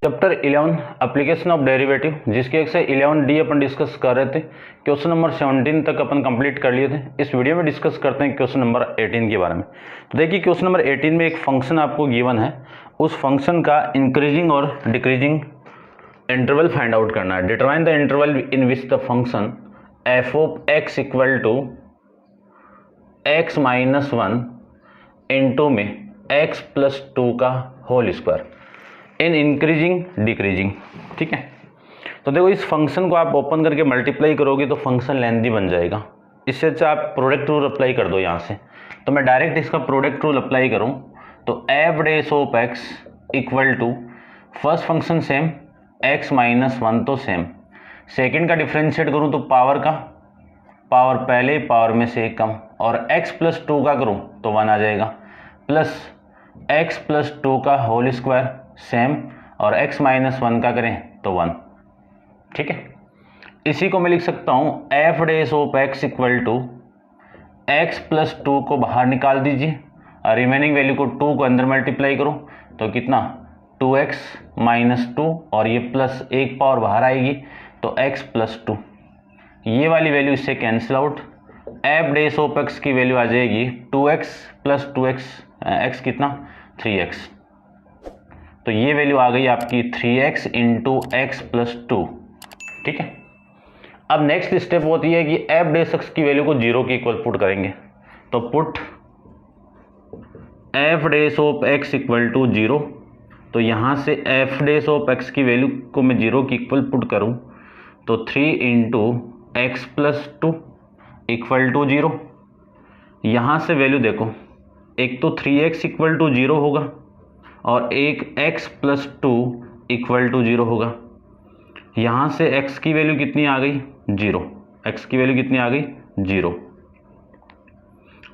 Chapter 11 application of derivative, जिसके एक से 11D अपन डिस्कस कर रहे थे। क्वेश्चन नंबर 17 तक अपन कंप्लीट कर लिए थे। इस वीडियो में डिस्कस करते हैं क्वेश्चन नंबर 18 के बारे में। तो देखिए क्वेश्चन नंबर 18 में एक फंक्शन आपको गिवन है, उस फंक्शन का इंक्रीजिंग और डिक्रीजिंग इंटरवल फाइंड आउट करना है। Determine the interval in which the function F of X equal to X minus 1 into में एक्स प्लस 2 का whole square in increasing decreasing. ठीक है, तो देखो इस फंक्शन को आप ओपन करके मल्टीप्लाई करोगे तो फंक्शन लेंथी बन जाएगा। इससे अच्छा आप प्रोडक्ट रूल अप्लाई कर दो यहाँ से। तो मैं डायरेक्ट इसका प्रोडक्ट रूल अप्लाई करूँ तो F dash of X equal to first function same, X minus 1 तो सेम, सेकेंड का डिफ्रेंशिएट करूँ तो पावर का पावर पहले पावर में से एक कम, और x प्लस 2 का करूँ तो 1 आ जाएगा, प्लस x प्लस 2 का होल स्क्वायर सेम, और x माइनस 1 का करें तो 1। ठीक है, इसी को मैं लिख सकता हूँ F dash of X equal to X plus 2 को बाहर निकाल दीजिए और रिमेनिंग वैल्यू को 2 को अंदर मल्टीप्लाई करो तो कितना 2x माइनस 2, और ये प्लस एक पावर बाहर आएगी तो x प्लस 2, ये वाली वैल्यू इससे cancel out. F dash of X की वैल्यू आ जाएगी 2x प्लस 2x, x कितना 3x, तो ये वैल्यू आ गई आपकी 3x इंटू एक्स प्लस 2। ठीक है, अब नेक्स्ट स्टेप होती है कि एफ डेस एक्स की वैल्यू को 0 के इक्वल पुट करेंगे। तो put F dash of X equal to 0, तो यहाँ से एफ डेस ऑफ एक्स की वैल्यू को मैं 0 के इक्वल पुट करूँ तो 3 into X plus 2 equal to 0। यहाँ से वैल्यू देखो, एक तो 3x इक्वल टू 0 होगा और एक x प्लस 2 इक्वल टू 0 होगा। यहाँ से x की वैल्यू कितनी आ गई 0, x की वैल्यू कितनी आ गई 0,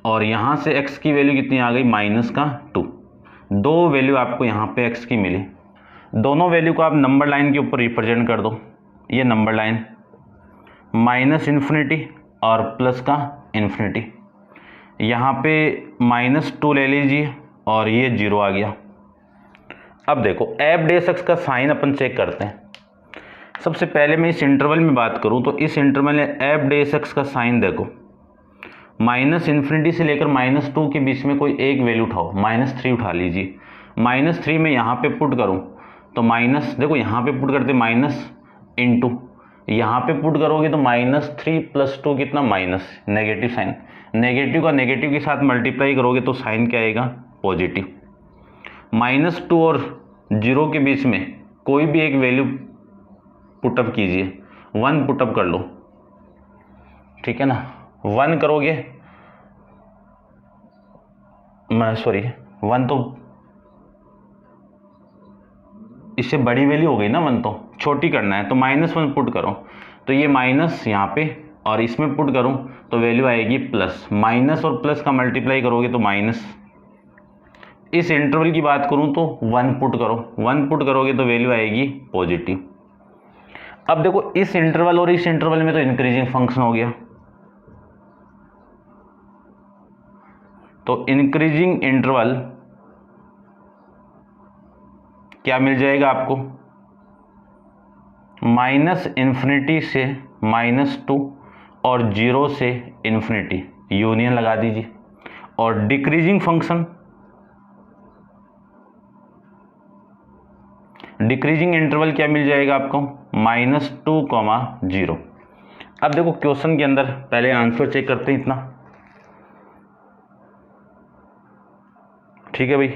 और यहाँ से x की वैल्यू कितनी आ गई माइनस का 2। दो वैल्यू आपको यहाँ पे x की मिली, दोनों वैल्यू को आप नंबर लाइन के ऊपर रिप्रेजेंट कर दो। ये नंबर लाइन माइनस इन्फिनिटी और प्लस का इन्फिनिटी, यहाँ पे माइनस 2 ले लीजिए और ये 0 आ गया। अब देखो एफ डेस एक्स का साइन अपन चेक करते हैं। सबसे पहले मैं इस इंटरवल में बात करूं तो इस इंटरवल में एफ डेस एक्स का साइन देखो, माइनस इन्फिनिटी से लेकर माइनस 2 के बीच में कोई एक वैल्यू उठाओ, माइनस 3 उठा लीजिए। माइनस 3 में यहाँ पे पुट करूँ तो माइनस, देखो यहाँ पे पुट करते माइनस इंटू, यहाँ पे पुट करोगे तो माइनस 3 प्लस 2 कितना माइनस, नेगेटिव साइन, नेगेटिव का नेगेटिव के साथ मल्टीप्लाई करोगे तो साइन क्या आएगा पॉजिटिव। माइनस 2 और 0 के बीच में कोई भी एक वैल्यू पुटअप कीजिए, 1 पुटअप कर लो। ठीक है ना, 1 करोगे, मैं सॉरी 1 तो इससे बड़ी वैल्यू हो गई ना, 1 तो छोटी करना है तो -1 पुट करो, तो ये माइनस यहाँ पे और इसमें पुट करूँ तो वैल्यू आएगी प्लस, माइनस और प्लस का मल्टीप्लाई करोगे तो माइनस। इस इंटरवल की बात करूं तो 1 पुट करो, 1 पुट करोगे तो वैल्यू आएगी पॉजिटिव। अब देखो इस इंटरवल और इस इंटरवल में तो इंक्रीजिंग फंक्शन हो गया, तो इंक्रीजिंग इंटरवल क्या मिल जाएगा आपको, माइनस इन्फिनिटी से -2 और 0 से इन्फिनिटी, यूनियन लगा दीजिए। और डिक्रीजिंग फंक्शन, डिक्रीजिंग इंटरवल क्या मिल जाएगा आपको, -2, 0। अब देखो क्वेश्चन के अंदर पहले आंसर चेक करते हैं इतना। ठीक है भाई,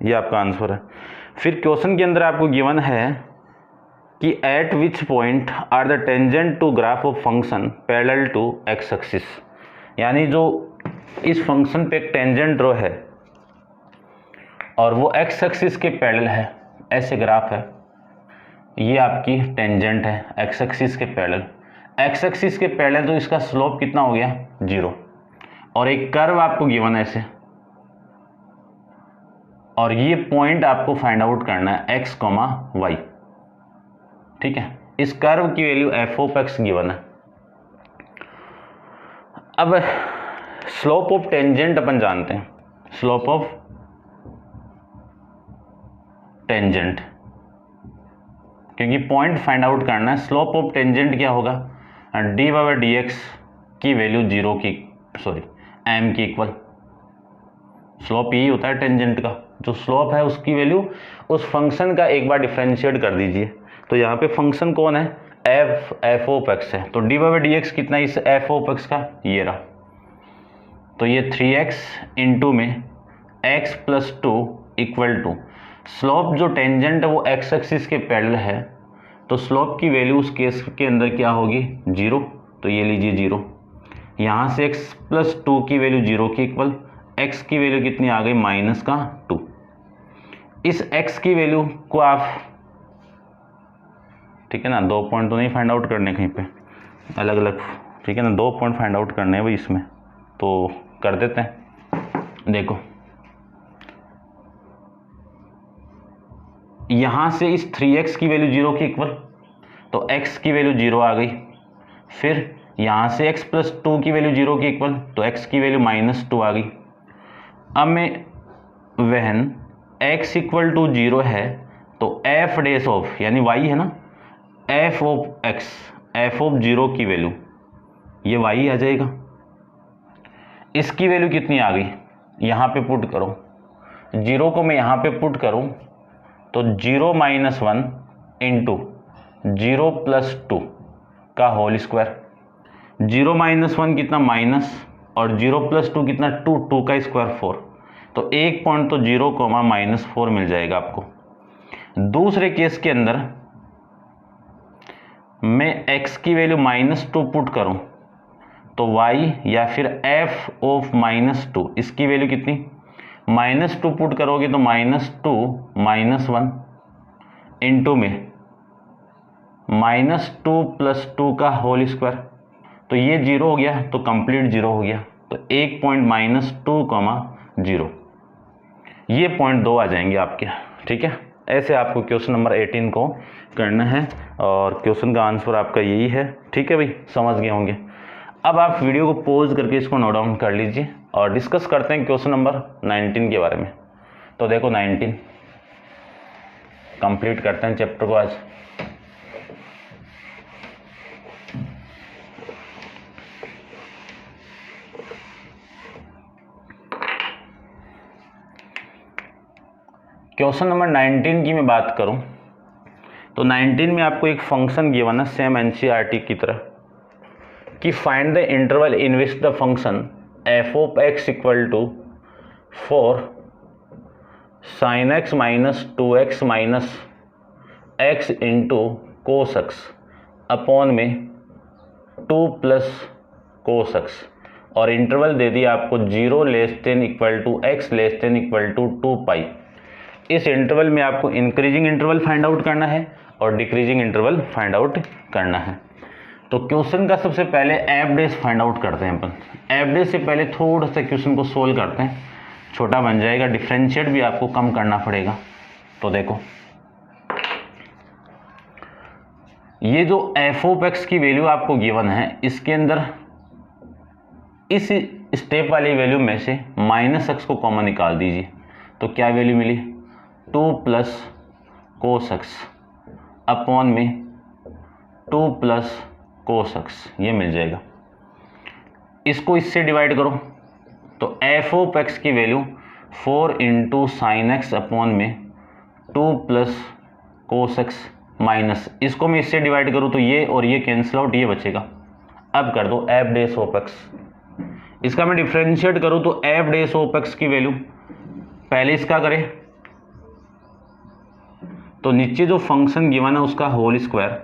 ये आपका आंसर है। फिर क्वेश्चन के अंदर आपको गिवन है कि at which point are the tangent to graph of function parallel to X axis, यानी जो इस फंक्शन पे एक टेंजेंट ड्रॉ है और वो एक्स एक्सिस के पैरेलल है, ऐसे ग्राफ है, ये आपकी टेंजेंट है एक्स एक्सिस के पैरेलल। एक्स एक्सिस के पैरेलल तो इसका स्लोप कितना हो गया 0, और एक कर्व आपको गिवन है ऐसे, और ये पॉइंट आपको फाइंड आउट करना है x, y। ठीक है, इस कर्व की value F of x given है। अब स्लोप ऑफ टेंजेंट अपन जानते हैं, स्लोप ऑफ टेंजेंट क्योंकि पॉइंट फाइंड आउट करना है। स्लोप ऑफ टेंजेंट क्या होगा, डी बाई डी एक्स की वैल्यू एम की इक्वल। स्लोप यही होता है टेंजेंट का, जो स्लोप है उसकी वैल्यू उस फंक्शन का एक बार डिफ्रेंशिएट कर दीजिए। तो यहाँ पे फंक्शन कौन है, एफ ऑफ एक्स है, तो डी बाई डी एक्स कितना इस एफ ऑफ एक्स का, ये रहा। तो ये 3x इंटू में x plus 2 equal to slope जो टेंजेंट है वो x एक्सिस के पैरेलल है, तो स्लोप की वैल्यू उस केस के अंदर क्या होगी, 0। तो ये लीजिए 0। यहाँ से x प्लस 2 की वैल्यू 0 के इक्वल, x की वैल्यू कितनी आ गई, -2। इस x की वैल्यू को आप, ठीक है ना, 2 पॉइंट तो नहीं फाइंड आउट करने कहीं पे, अलग अलग, ठीक है ना, 2 पॉइंट फाइंड आउट करने हैं भाई इसमें, तो कर देते हैं। देखो यहां से इस 3x की वैल्यू 0 के इक्वल, तो x की वैल्यू 0 आ गई। फिर यहां से x प्लस 2 की वैल्यू 0 के इक्वल, तो x की वैल्यू -2 आ गई। अब मैं वहन x इक्वल टू 0 है, तो f डैश ऑफ, यानी y है ना, f of x, f of 0 की वैल्यू ये y आ जाएगा। इसकी वैल्यू कितनी आ गई, यहाँ पे पुट करो, 0 को मैं यहाँ पे पुट करूँ तो 0 - 1 इंटू 0 + 2 का होल स्क्वायर। 0 - 1 कितना, माइनस, और 0 + 2 कितना, 2 का स्क्वायर 4। तो एक पॉइंट तो 0, -4 मिल जाएगा आपको। दूसरे केस के अंदर मैं x की वैल्यू -2 पुट करूं तो y या फिर f ऑफ -2 इसकी वैल्यू कितनी, -2 पुट करोगे तो -2 - 1 इंटू में -2 + 2 का होल स्क्वायर। तो ये 0 हो गया, तो कंप्लीट 0 हो गया। तो एक पॉइंट -2, 0, ये पॉइंट 2 आ जाएंगे आपके, ठीक है। ऐसे आपको क्वेश्चन नंबर 18 को करना है, और क्वेश्चन का आंसर आपका यही है, ठीक है भाई, समझ गए होंगे। अब आप वीडियो को पॉज करके इसको नोट डाउन कर लीजिए और डिस्कस करते हैं क्वेश्चन नंबर 19 के बारे में। तो देखो 19 कंप्लीट करते हैं चैप्टर को आज। क्वेश्चन नंबर 19 की मैं बात करूं तो 19 में आपको एक फंक्शन गिवन है, सेम एनसीईआरटी की तरह, कि find the interval in which the function f of x equal to 4 sin x minus 2x minus x into cos x upon में 2 प्लस कोस x, और इंटरवल दे दिया आपको 0 < x < 2 पाई। इस इंटरवल में आपको इंक्रीजिंग इंटरवल फाइंड आउट करना है और डिक्रीजिंग इंटरवल फाइंड आउट करना है। तो क्वेश्चन का सबसे पहले एफ डैश फाइंड आउट करते हैं अपन। एफ डैश से पहले थोड़ा सा क्वेश्चन को सोल्व करते हैं, छोटा बन जाएगा, डिफरेंशिएट भी आपको कम करना पड़ेगा। तो देखो ये जो एफ ऑफ एक्स की वैल्यू आपको गिवन है, इसके अंदर इस स्टेप वाली वैल्यू में से -x को कॉमन निकाल दीजिए। तो क्या वैल्यू मिली, 2 प्लस कोस एक्स अपॉन में 2 प्लस कोस एक्स, ये मिल जाएगा। इसको इससे डिवाइड करो तो एफ ऑफ एक्स की value 4 into sine x upon में 2 प्लस कोस एक्स माइनस, इसको मैं इससे डिवाइड करूँ तो ये और ये कैंसिल आउट, ये बचेगा। अब कर दो एफ डैश ऑफ एक्स, इसका मैं डिफ्रेंशिएट करूँ तो एफ डैश ऑफ एक्स की वैल्यू, पहले इसका करें तो नीचे जो फंक्शन गिवन है उसका होल स्क्वायर,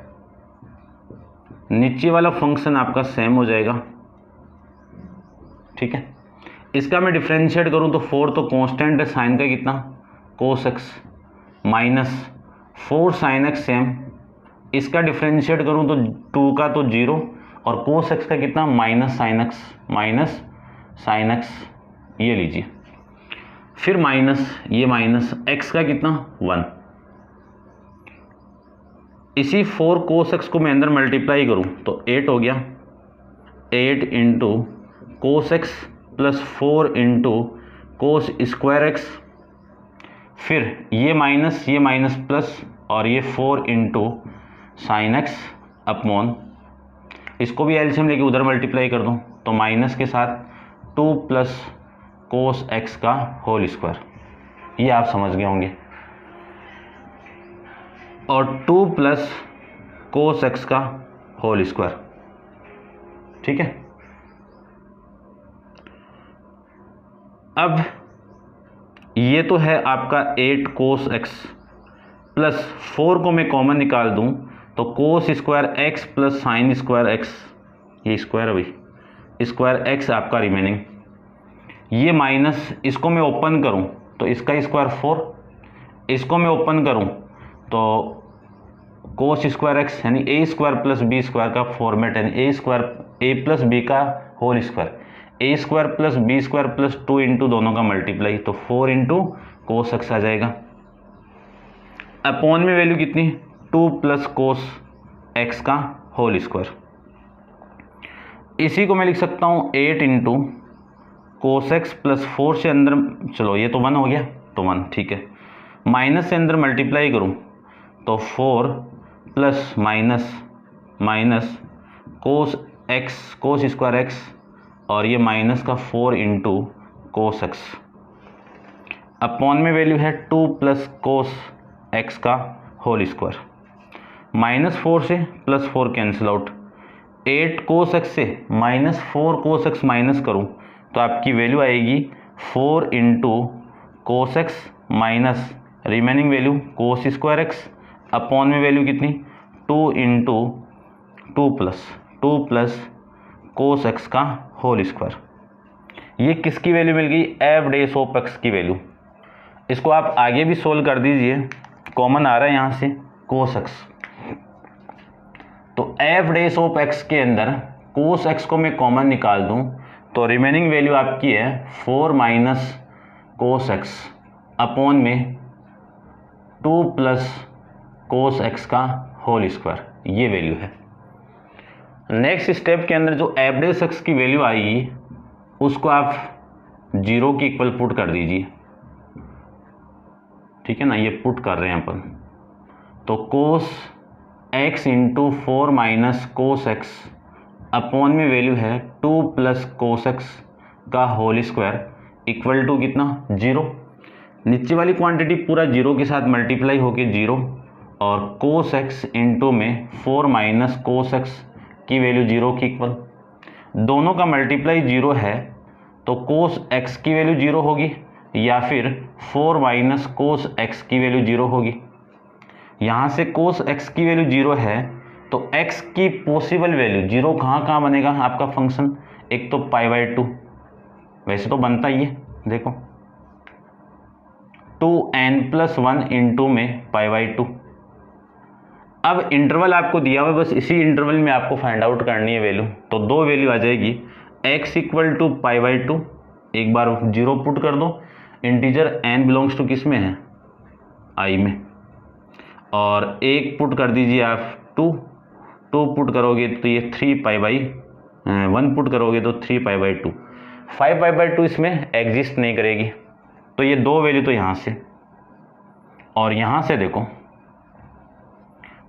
नीचे वाला फंक्शन आपका सेम हो जाएगा, ठीक है। इसका मैं डिफ्रेंशिएट करूं तो 4 तो कांस्टेंट है, साइन का कितना, cos x minus 4 sine x same, इसका डिफ्रेंशिएट करूं तो 2 का तो 0 और कोस एक्स का कितना, माइनस साइन एक्स, ये लीजिए। फिर माइनस, ये माइनस एक्स का कितना 1, इसी 4 कोस एक्स को मैं अंदर मल्टीप्लाई करूं तो 8 हो गया, 8 into cos x plus 4 into cos square x, फिर ये माइनस प्लस और ये 4 इंटू साइन एक्स अपॉन, इसको भी एलसीएम लेके उधर मल्टीप्लाई कर दूँ तो माइनस के साथ 2 प्लस कोस एक्स का होल स्क्वायर, ये आप समझ गए होंगे, और 2 प्लस कोस एक्स का होल स्क्वायर। ठीक है, अब ये तो है आपका 8 कोस एक्स प्लस 4 को मैं कॉमन निकाल दूं तो कोस square x plus sine square x, ये स्क्वायर है भाई, स्क्वायर एक्स आपका रिमेनिंग, ये माइनस, इसको मैं ओपन करूं तो इसका स्क्वायर 4, इसको मैं ओपन करूं तो कोस स्क्वायर एक्स यानी a square plus b square का फॉर्मेट, यानी a square a plus b का whole square, a square plus b square plus 2 into दोनों का मल्टीप्लाई, तो 4 इंटू कोस एक्स आ जाएगा। अपॉन में वैल्यू कितनी, 2 प्लस कोस एक्स का होल स्क्वायर, इसी को मैं लिख सकता हूँ 8 इंटू कोस एक्स प्लस 4 से अंदर, चलो ये तो 1 हो गया तो 1, ठीक है, माइनस से अंदर मल्टीप्लाई करूँ तो 4 plus minus minus cos x, कोस स्क्वायर एक्स, और ये माइनस का 4 इंटू कोस एक्स, अपॉन में वैल्यू है 2 प्लस कोस एक्स का होल स्क्वायर, -4 से +4 कैंसिल आउट, 8 कोस एक्स से -4 कोस एक्स माइनस करूँ तो आपकी वैल्यू आएगी 4 into cos x minus remaining value कोस स्क्वायर एक्स, अपॉन में वैल्यू कितनी 2 इंटू 2 प्लस कोस एक्स का होल स्क्वायर। ये किसकी वैल्यू मिल गई, एफ डैश ऑफ एक्स की वैल्यू। इसको आप आगे भी सोल्व कर दीजिए, कॉमन आ रहा है यहाँ से कोस एक्स, तो एफ डैश ऑफ एक्स के अंदर कोस एक्स को मैं कॉमन निकाल दूँ तो रिमेनिंग वैल्यू आपकी है 4 माइनस कोस एक्स अपॉन में 2 प्लस कोस एक्स का होल स्क्वायर, ये वैल्यू है। नेक्स्ट स्टेप के अंदर जो एफ डैश एक्स की वैल्यू आएगी उसको आप 0 की इक्वल पुट कर दीजिए, ठीक है ना, ये पुट कर रहे हैं अपन, तो cos x into 4 minus cos x upon में वैल्यू है 2 प्लस कोस एक्स का होल स्क्वायर इक्वल टू कितना 0, नीचे वाली क्वांटिटी पूरा 0 के साथ मल्टीप्लाई होके 0, और कोस एक्स इंटू में 4 माइनस कोस एक्स की वैल्यू 0 की इक्वल, दोनों का मल्टीप्लाई 0 है तो कोस एक्स की वैल्यू 0 होगी या फिर 4 माइनस कोस एक्स की वैल्यू 0 होगी। यहाँ से कोस एक्स की वैल्यू 0 है तो x की पॉसिबल वैल्यू 0 कहाँ बनेगा आपका फंक्शन, एक तो π/2, वैसे तो बनता ही है, देखो 2n+1 इंटू में π/2। अब इंटरवल आपको दिया हुआ, बस इसी इंटरवल में आपको फाइंड आउट करनी है वैल्यू, तो दो वैल्यू आ जाएगी, x इक्वल टू π/2, एक बार 0 पुट कर दो, इंटीजर n बिलोंग्स टू किस में है, i में, और एक पुट कर दीजिए आप 2 पुट करोगे तो ये 3π/1 पुट करोगे तो 3π/2, 5π/2 इसमें एग्जिस्ट नहीं करेगी, तो ये दो वैल्यू तो यहाँ से, और यहाँ से देखो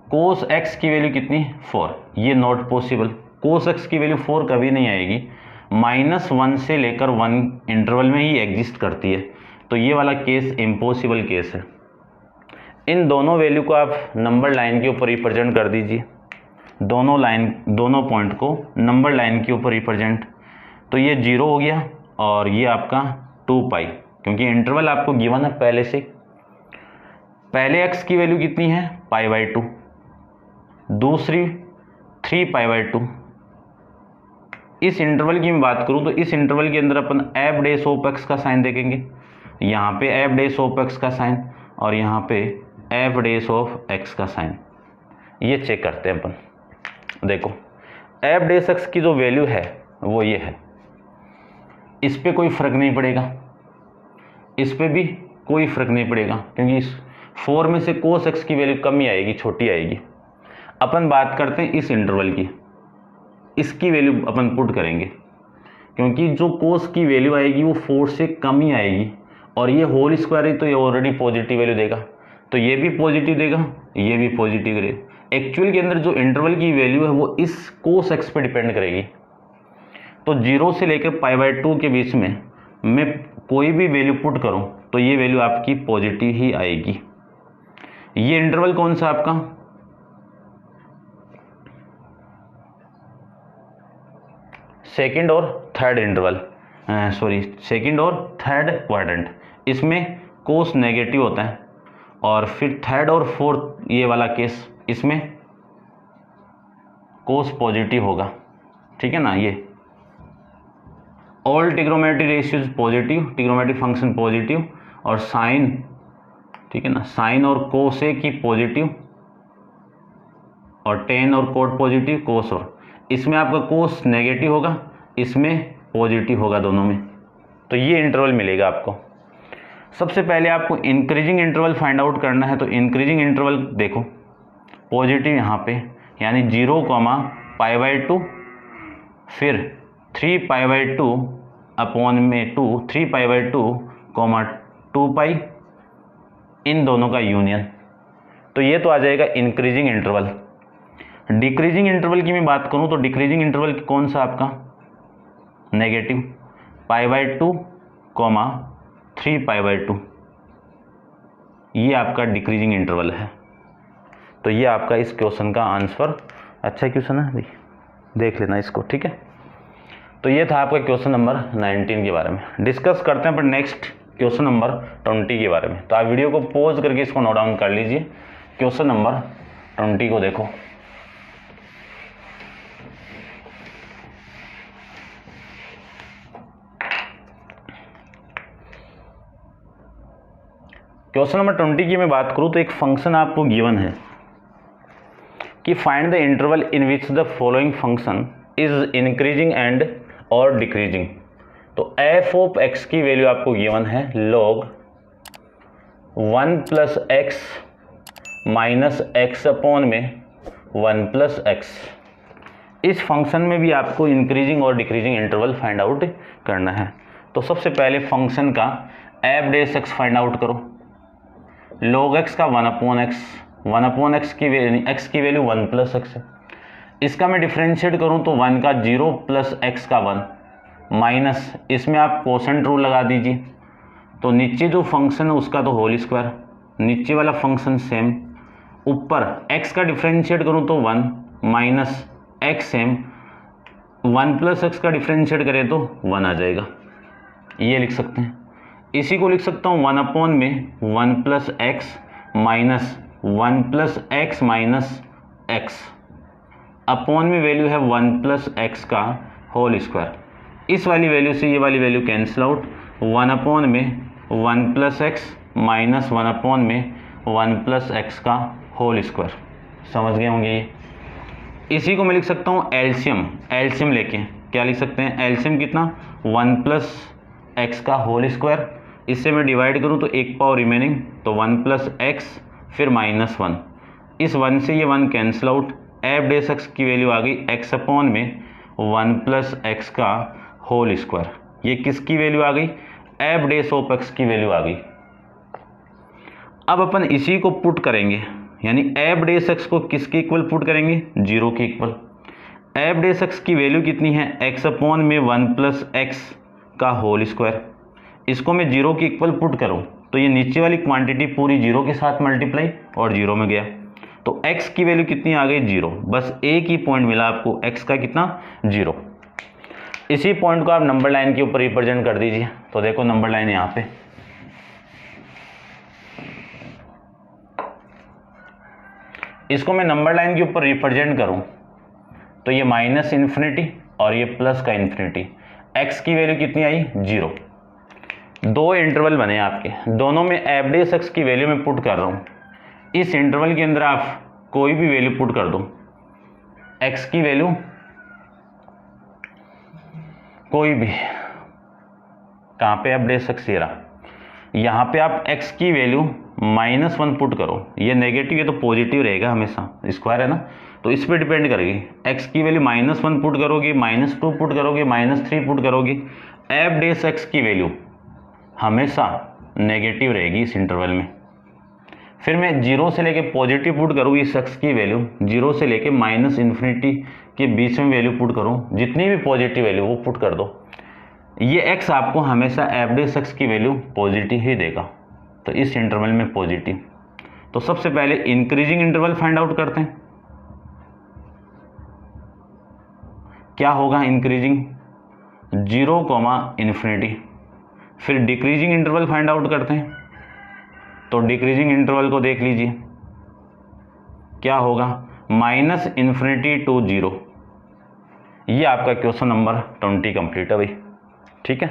कोस x की वैल्यू कितनी 4, ये नॉट पॉसिबल, कोस x की वैल्यू 4 कभी नहीं आएगी, -1 से लेकर 1 इंटरवल में ही एग्जिस्ट करती है, तो ये वाला केस इम्पॉसिबल केस है। इन दोनों वैल्यू को आप नंबर लाइन के ऊपर रिप्रेजेंट कर दीजिए, दोनों पॉइंट को नंबर लाइन के ऊपर रिप्रेजेंट, तो ये 0 हो गया और ये आपका 2π, क्योंकि इंटरवल आपको गिवन है पहले से, पहले x की वैल्यू कितनी है π/2, दूसरी 3π/2। इस इंटरवल की मैं बात करूं तो इस इंटरवल के अंदर अपन एफ डैश ऑफ एक्स का साइन देखेंगे, यहाँ पे एफ डैश ऑफ एक्स का साइन और यहाँ पे एफ डैश ऑफ एक्स का साइन, ये चेक करते हैं अपन। देखो एफ डैश एक्स की जो वैल्यू है वो ये है, इस पे कोई फर्क नहीं पड़ेगा, इस पे भी कोई फर्क नहीं पड़ेगा, क्योंकि इस 4 में से कोस एक्स की वैल्यू कम ही आएगी, छोटी आएगी। अपन बात करते हैं इस इंटरवल की, इसकी वैल्यू अपन पुट करेंगे, क्योंकि जो कोस की वैल्यू आएगी वो 4 से कम ही आएगी, और ये होल स्क्वायर है तो ये ऑलरेडी पॉजिटिव वैल्यू देगा, तो ये भी पॉजिटिव देगा, ये भी पॉजिटिव देगा। एक्चुअल के अंदर जो इंटरवल की वैल्यू है वो इस कोस एक्स पे डिपेंड करेगी। तो 0 से लेकर π/2 के बीच में मैं कोई भी वैल्यू पुट करूं तो ये वैल्यू आपकी पॉजिटिव ही आएगी। ये इंटरवल कौन सा आपका, सेकंड और थर्ड इंटरवल, सेकंड और थर्ड क्वाड्रेंट। इसमें कोस नेगेटिव होता है, और फिर थर्ड और फोर्थ ये वाला केस, इसमें कोस पॉजिटिव होगा। ठीक है ना। ये all trigonometry ratios positive, trigonometry function positive, और साइन, ठीक है ना, साइन और कोसेक की पॉजिटिव, और टेन और कोट पॉजिटिव, कोस, और इसमें आपका कोस नेगेटिव होगा, इसमें पॉजिटिव होगा, दोनों में। तो ये इंटरवल मिलेगा आपको। सबसे पहले आपको इंक्रीजिंग इंटरवल फाइंड आउट करना है। तो इंक्रीजिंग इंटरवल देखो, पॉजिटिव यहाँ पे, यानी 0, π/2, फिर 3π/2 अपॉन में 2, 3π/2, 2π, इन दोनों का यूनियन। तो ये तो आ जाएगा इंक्रीजिंग इंटरवल। डिक्रीजिंग इंटरवल की मैं बात करूं तो डिक्रीजिंग इंटरवल कौन सा आपका, नेगेटिव, π/2, 3π/2, ये आपका डिक्रीजिंग इंटरवल है। तो ये आपका इस क्वेश्चन का आंसर। अच्छा क्वेश्चन है भाई, देख लेना इसको, ठीक है। तो ये था आपका क्वेश्चन नंबर 19 के बारे में। डिस्कस करते हैं पर नेक्स्ट क्वेश्चन नंबर 20 के बारे में। तो आप वीडियो को पॉज करके इसको नोट डाउन कर लीजिए। क्वेश्चन नंबर 20 को देखो। क्वेश्चन नंबर 20 की मैं बात करूं तो एक फंक्शन आपको गिवन है कि find the interval in which the following function is increasing and और डिक्रीजिंग। तो एफ ऑफ एक्स की वैल्यू आपको गिवन है log 1 + x minus x upon में 1 + x। इस फंक्शन में भी आपको इंक्रीजिंग और डिक्रीजिंग इंटरवल फाइंड आउट करना है। तो सबसे पहले फंक्शन का f' फाइंड आउट करो। log x का 1/x, 1/x की वैल्यू 1 + x है। इसका मैं डिफ्रेंशिएट करूं तो 1 का 0 + x का 1 माइनस, इसमें आप कोसेंट रूल लगा दीजिए। तो नीचे जो फंक्शन है उसका तो होल स्क्वायर, नीचे वाला फंक्शन सेम, ऊपर x का डिफ्रेंशिएट करूं तो 1 माइनस x सेम, 1 + x का डिफ्रेंशिएट करें तो 1 आ जाएगा। ये लिख सकते हैं। इसी को लिख सकता हूँ 1/1 + x minus 1 + x minus x, upon में वैल्यू है 1 + x का होल स्क्वायर। इस वाली वैल्यू से ये वाली value cancel out, 1/1 + x minus 1/1 + x का होल स्क्वायर। समझ गए होंगे ये। इसी को मैं लिख सकता हूँ एलसीएम लेके क्या लिख सकते हैं, एलसीएम कितना, 1 + x का होल स्क्वायर। इससे मैं डिवाइड करूं तो एक पावर रिमेनिंग, तो 1 + x फिर -1, इस 1 से ये 1 कैंसिल आउट, f' की वैल्यू आ गई x अपॉन में 1 + x का होल स्क्वायर। ये किसकी वैल्यू आ गई, f' की वैल्यू आ गई। अब अपन इसी को पुट करेंगे, यानी f' को किसके इक्वल पुट करेंगे, 0 के इक्वल। f' की वैल्यू कितनी है, x अपॉन में 1 + x का होल स्क्वायर। इसको मैं 0 के इक्वल पुट करूं तो ये नीचे वाली क्वांटिटी पूरी 0 के साथ मल्टीप्लाई और 0 में गया, तो x की वैल्यू कितनी आ गई, 0। बस एक ही पॉइंट मिला आपको, x का कितना, 0। इसी पॉइंट को आप नंबर लाइन के ऊपर रिप्रेजेंट कर दीजिए। तो देखो नंबर लाइन यहाँ पे, इसको मैं नंबर लाइन के ऊपर रिप्रेजेंट करूं तो ये -∞ और ये प्लस का ∞। x की वैल्यू कितनी आई, 0। दो इंटरवल बने आपके, दोनों में f' की वैल्यू मैं पुट कर रहा हूँ। इस इंटरवल के अंदर आप कोई भी वैल्यू पुट कर दो, x की वैल्यू कोई भी, कहाँ पे f' ये रहा, यहाँ पे आप x की वैल्यू -1 पुट करो। ये नेगेटिव है तो पॉजिटिव रहेगा हमेशा, स्क्वायर है ना, तो इस पर डिपेंड करेगी। x की वैल्यू -1 पुट करोगे, -2 पुट करोगे, -3 पुट करोगे, f' की वैल्यू हमेशा नेगेटिव रहेगी इस इंटरवल में। फिर मैं जीरो से लेके पॉजिटिव पुट करूँ इस एक्स की वैल्यू, जीरो से लेके माइनस इन्फिनिटी के बीच में वैल्यू पुट करूँ, जितनी भी पॉजिटिव वैल्यू वो पुट कर दो। ये एक्स आपको हमेशा एवरेज एक्स की वैल्यू पॉजिटिव ही देगा, तो इस इंटरवल में पॉजिटिव। तो सबसे पहले इंक्रीजिंग इंटरवल फाइंड आउट करते हैं। क्या होगा इंक्रीजिंग, 0, इन्फिनिटी। फिर डिक्रीजिंग इंटरवल फाइंड आउट करते हैं, तो डिक्रीजिंग इंटरवल को देख लीजिए, क्या होगा माइनस इन्फिनिटी टू 0। ये आपका क्वेश्चन नंबर 20 कंप्लीट है भाई। ठीक है,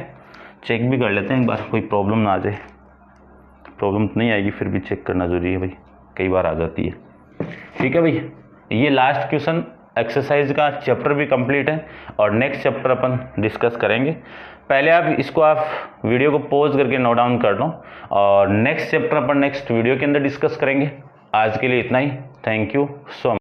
चेक भी कर लेते हैं एक बार, कोई प्रॉब्लम ना आ जाए। प्रॉब्लम तो नहीं आएगी, फिर भी चेक करना जरूरी है भाई, कई बार आ जाती है। ठीक है भाई, ये लास्ट क्वेश्चन एक्सरसाइज का चैप्टर भी कंप्लीट है और नेक्स्ट चैप्टर अपन डिस्कस करेंगे। पहले आप वीडियो को पॉज करके नोट डाउन कर लो और नेक्स्ट चैप्टर अपन नेक्स्ट वीडियो के अंदर डिस्कस करेंगे। आज के लिए इतना ही, थैंक यू सो मच।